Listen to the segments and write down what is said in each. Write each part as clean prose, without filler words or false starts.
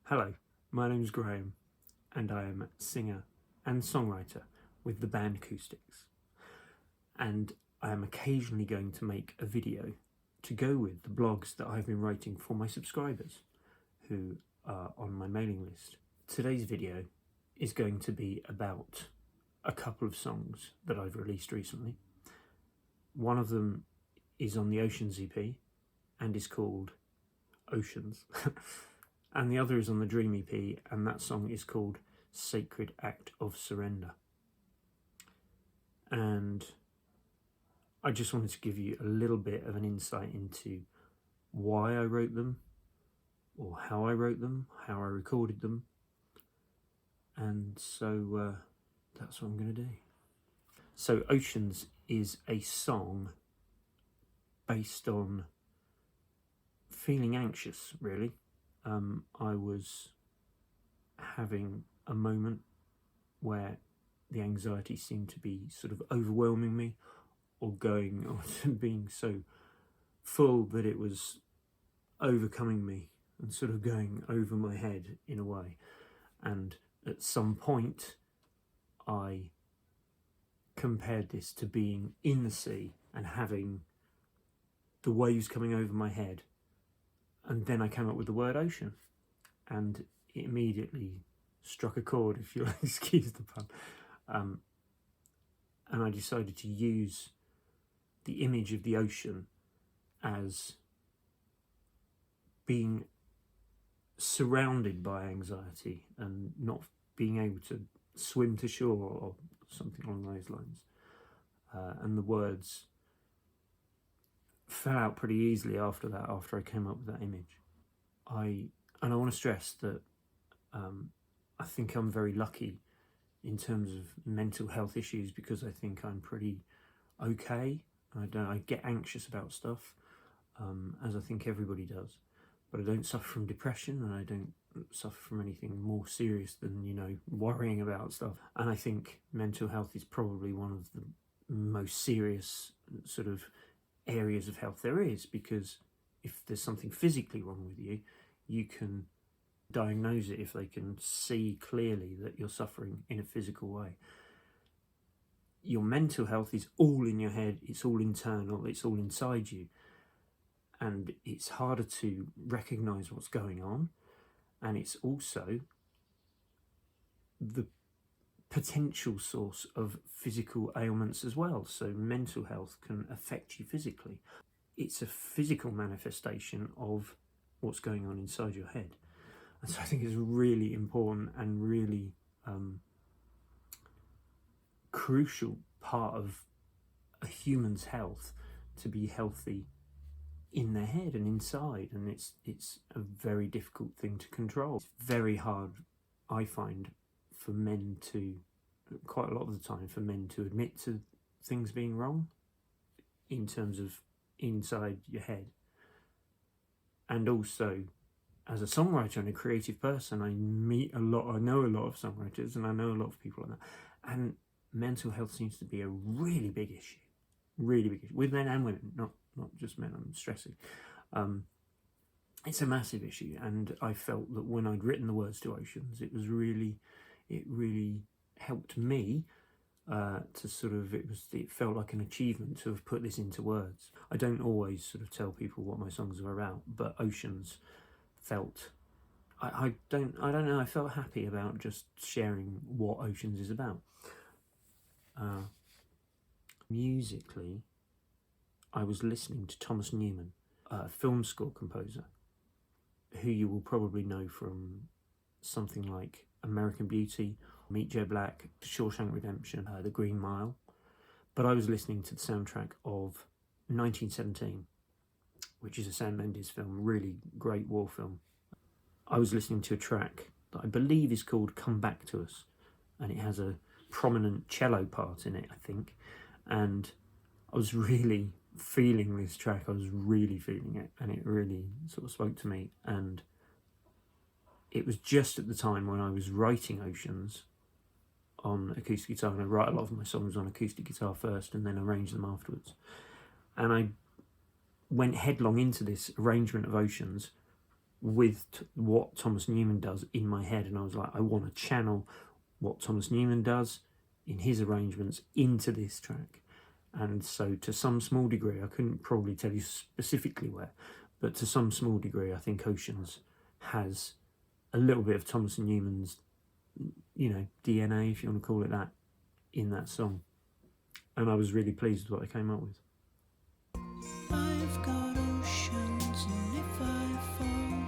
Hello, my name's Graham and I am a singer and songwriter with the band Coosticks, and I am occasionally going to make a video to go with the blogs that I've been writing for my subscribers who are on my mailing list. Today's video is going to be about a couple of songs that I've released recently. One of them is on the Oceans EP and is called Oceans. And the other is on the Dream EP, and that song is called Sacred Act of Surrender. And I just wanted to give you a little bit of an insight into why I wrote them, or how I wrote them, how I recorded them. And so that's what I'm going to do. So Oceans is a song based on feeling anxious, really. I was having a moment where the anxiety seemed to be sort of overwhelming me, or being so full that it was overcoming me and sort of going over my head in a way. And at some point I compared this to being in the sea and having the waves coming over my head. And then I came up with the word ocean, and it immediately struck a chord, if you'll excuse the pun. And I decided to use the image of the ocean as being surrounded by anxiety and not being able to swim to shore or something along those lines. And the words fell out pretty easily after that, after I came up with that image. I want to stress that I think I'm very lucky in terms of mental health issues, because I think I'm pretty okay. I get anxious about stuff, as I think everybody does, but I don't suffer from depression, and I don't suffer from anything more serious than, worrying about stuff. And I think mental health is probably one of the most serious sort of areas of health there is, because if there's something physically wrong with you, you can diagnose it if they can see clearly that you're suffering in a physical way. Your mental health is all in your head, it's all internal, it's all inside you, and it's harder to recognize what's going on, and it's also the potential source of physical ailments as well. So mental health can affect you physically. It's a physical manifestation of what's going on inside your head. And so I think it's really important and really crucial part of a human's health to be healthy in their head and inside. And it's a very difficult thing to control. It's very hard, I find, for men to, quite a lot of the time, for men to admit to things being wrong in terms of inside your head. And also, as a songwriter and a creative person, I know a lot of songwriters, and I know a lot of people like that. And mental health seems to be a really big issue, with men and women, not just men, I'm stressing. It's a massive issue, and I felt that when I'd written the words to Oceans, it really helped me to sort of, it felt like an achievement to have put this into words. I don't always sort of tell people what my songs are about, but Oceans felt, I don't know, I felt happy about just sharing what Oceans is about. Musically, I was listening to Thomas Newman, a film score composer, who you will probably know from something like American Beauty, Meet Joe Black, Shawshank Redemption, The Green Mile. But I was listening to the soundtrack of 1917, which is a Sam Mendes film, really great war film. I was listening to a track that I believe is called Come Back to Us, and it has a prominent cello part in it, I think. And I was really feeling this track, I was really feeling it, and it really sort of spoke to me. And it was just at the time when I was writing Oceans on acoustic guitar, and I write a lot of my songs on acoustic guitar first and then arrange them afterwards. And I went headlong into this arrangement of Oceans with what Thomas Newman does in my head, and I was like, I want to channel what Thomas Newman does in his arrangements into this track. And so to some small degree, I couldn't probably tell you specifically where, but to some small degree, I think Oceans has a little bit of Thomas Newman's, DNA, if you want to call it that, in that song. And I was really pleased with what I came up with. I've got oceans, and if I fall,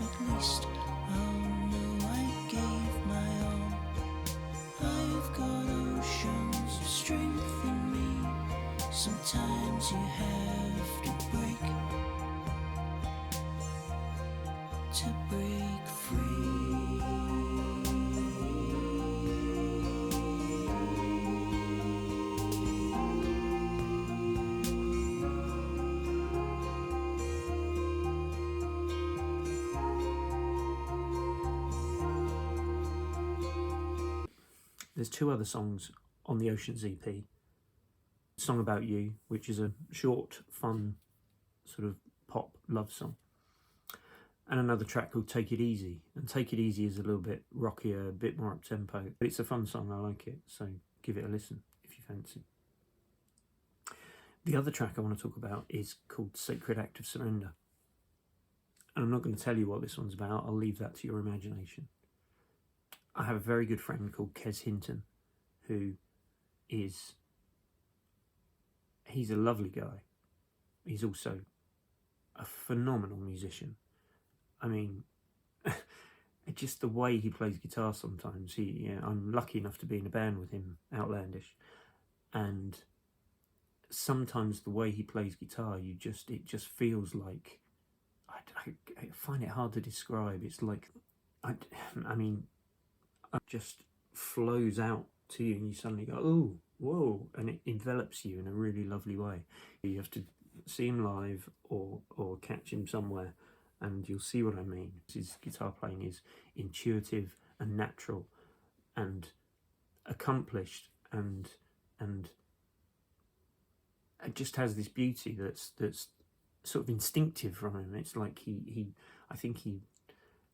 at least I'll know I gave my all. I've got oceans of strength in me. Sometimes you have to break free. There's two other songs on the Oceans EP. Song About You, which is a short, fun, sort of pop love song. And another track called Take It Easy. And Take It Easy is a little bit rockier, a bit more up-tempo. But it's a fun song, I like it. So give it a listen if you fancy. The other track I want to talk about is called Sacred Act of Surrender. And I'm not going to tell you what this one's about. I'll leave that to your imagination. I have a very good friend called Kes Hinton, who is... he's a lovely guy. He's also a phenomenal musician. I mean, just the way he plays guitar sometimes. I'm lucky enough to be in a band with him, Outlandish, and sometimes the way he plays guitar, it just feels like, I find it hard to describe. It's like, it just flows out to you, and you suddenly go, oh, whoa, and it envelops you in a really lovely way. You have to see him live or catch him somewhere, and you'll see what I mean. His guitar playing is intuitive and natural and accomplished, and it just has this beauty that's sort of instinctive from him. It's like I think he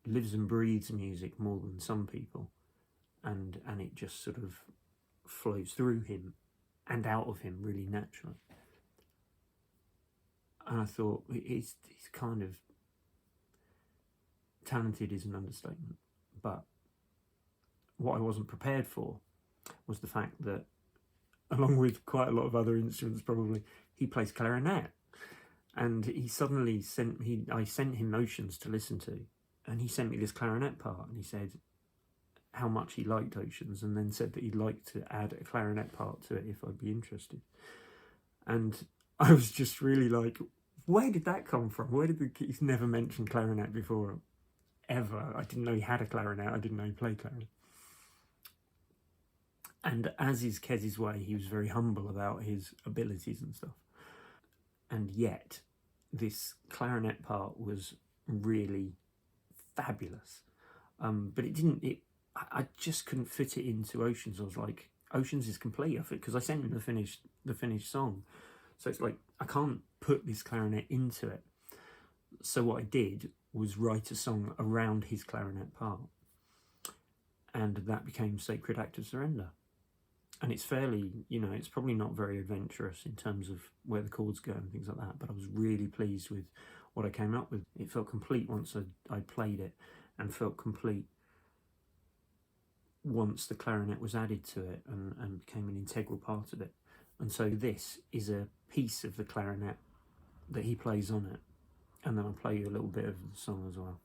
lives and breathes music more than some people, and it just sort of flows through him and out of him really naturally. And I thought, he's kind of talented is an understatement, but what I wasn't prepared for was the fact that, along with quite a lot of other instruments probably, he plays clarinet. And he suddenly I sent him Oceans to listen to, and he sent me this clarinet part, and he said how much he liked Oceans, and then said that he'd like to add a clarinet part to it if I'd be interested. And I was just really like, where did that come from? He's never mentioned clarinet before, ever. I didn't know he had a clarinet. I didn't know he played clarinet. And as is Kez's way, he was very humble about his abilities and stuff. And yet, this clarinet part was really fabulous. But I just couldn't fit it into Oceans. I was like, Oceans is complete of it, because I sent him the finished song. So it's like, I can't put this clarinet into it. So what I did was write a song around his clarinet part. And that became Sacred Act of Surrender. And it's fairly, it's probably not very adventurous in terms of where the chords go and things like that, but I was really pleased with what I came up with. It felt complete once I played it, and felt complete once the clarinet was added to it and became an integral part of it. And so this is a piece of the clarinet that he plays on it, and then I'll play you a little bit of the song as well.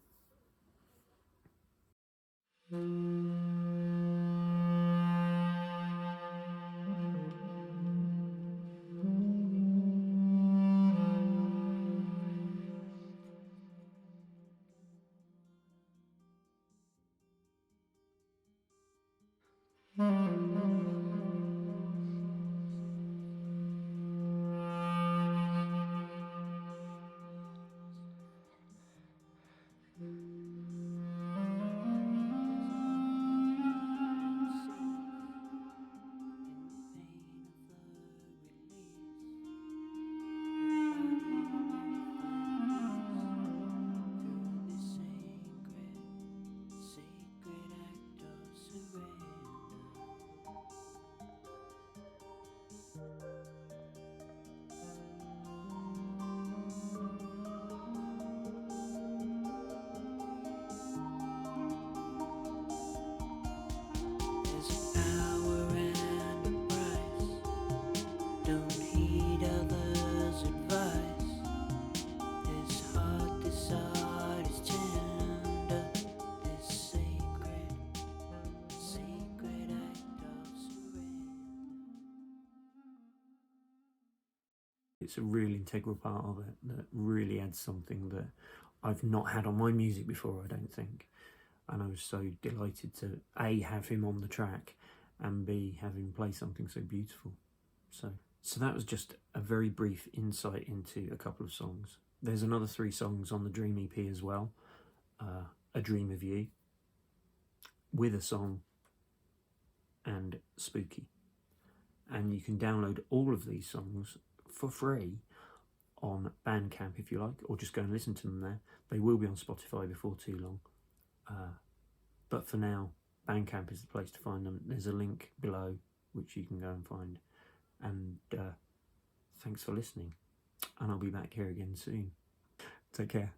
It's a really integral part of it that really adds something that I've not had on my music before, I don't think. And I was so delighted to A, have him on the track, and B, have him play something so beautiful. So that was just a very brief insight into a couple of songs. There's another 3 songs on the Dream EP as well. A Dream of You, With a Song, and Spooky. And you can download all of these songs for free on Bandcamp if you like, or just go and listen to them there. They will be on Spotify before too long. But for now, Bandcamp is the place to find them. There's a link below which you can go and find. And thanks for listening. And I'll be back here again soon. Take care.